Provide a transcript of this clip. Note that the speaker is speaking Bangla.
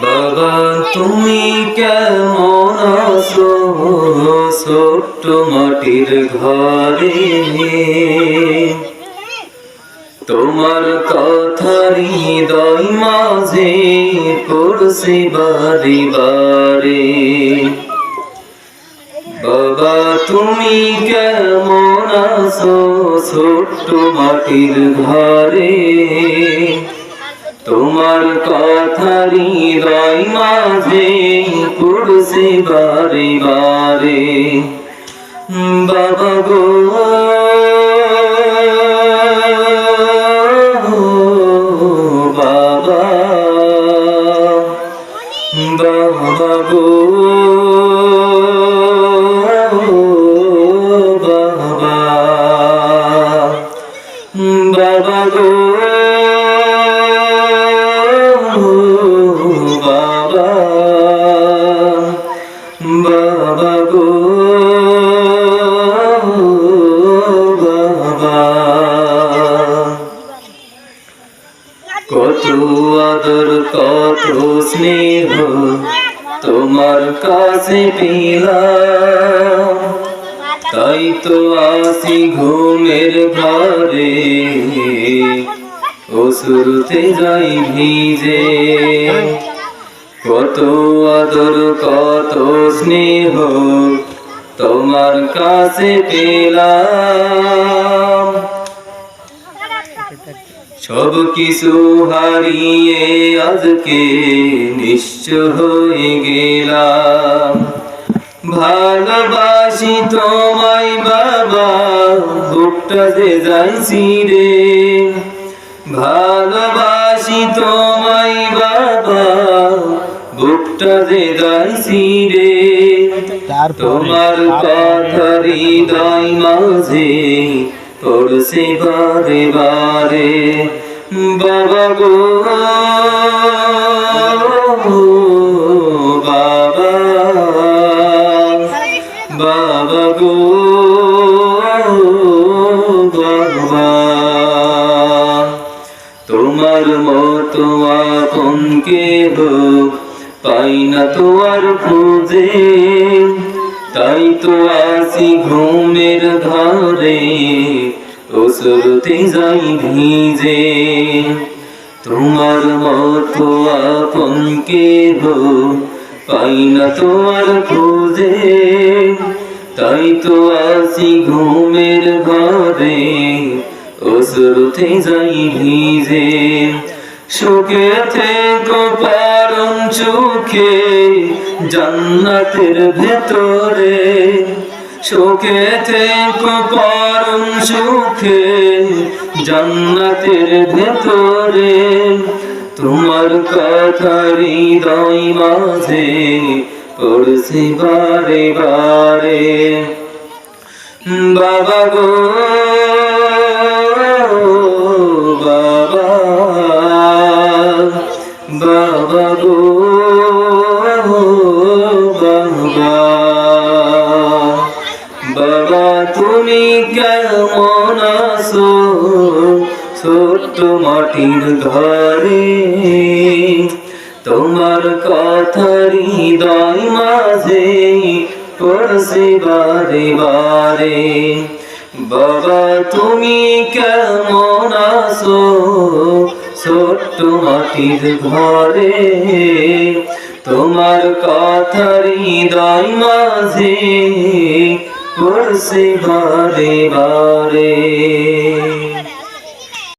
বাবা তুমি কেমন আছো ছোট্ট মাটির ঘরে, তোমার কথা হৃদয় মাঝে পড়ছে বারে বারে। বাবা তুমি কেমন আছো ছোট্ট মাটির ঘরে, তোমার কথা হৃদয় মাঝে পড়ছে বারে বারে। বাবা গো বাবা, বাবা গো বাবা, বাবা গো বাবা, বাবা গো বাবা। কত আদর কত স্নেহ তোমার কাছে পেলাম, তাই তো আসি ঘুমের ঘরে অশ্রুতে যাই ভিজে। কত আদর কত স্নেহ তোমার কাছে পেলাম, সব কিছু হারিয়ে আজকে নিঃস্ব হয়ে গেলাম। ভালোবাসি তোমায় বাবা বুকটা যে যাইছি রে, ভালোবাসি তোমায় বাবা বুকটা যে যাইছি রে। তোমার কথা হৃদয় মাঝে পড়ছে বারে বারে। বাবা গো বাবা, বাবা গো বাবা, তোমার মতো আপন কেহ পাই না তো আর খুঁজে, তাই তো আসি ঘুমের ঘরে অশ্রুতে যাই ভিজে। তোমার মতো আপন কেহ পাই না তো আর খুঁজে, তাই তো আসি ঘুমের ঘরে অশ্রুতে যাই ভিজে। শোকে থেকো পারম চোখে জান্নাতের ভেতরে, শোকে থেকো পরম সুখে জান্নাতের ভেতরে। তোমার কথা হৃদয় মাঝে পড়ছে বারে বারে। বাবা গো বাবা, বাবা গো বাবা, বাবা তুমি কেমন আছো ছোট্ট মাটির ঘরে, তোমার কথা হৃদয় মাঝে পড়ছে বারে বারে। বাবা তুমি কেমন আছো ছোট্ট মাটির ঘরে, তোমার কথা হৃদয় মাঝে পড়ছে বারে বারে।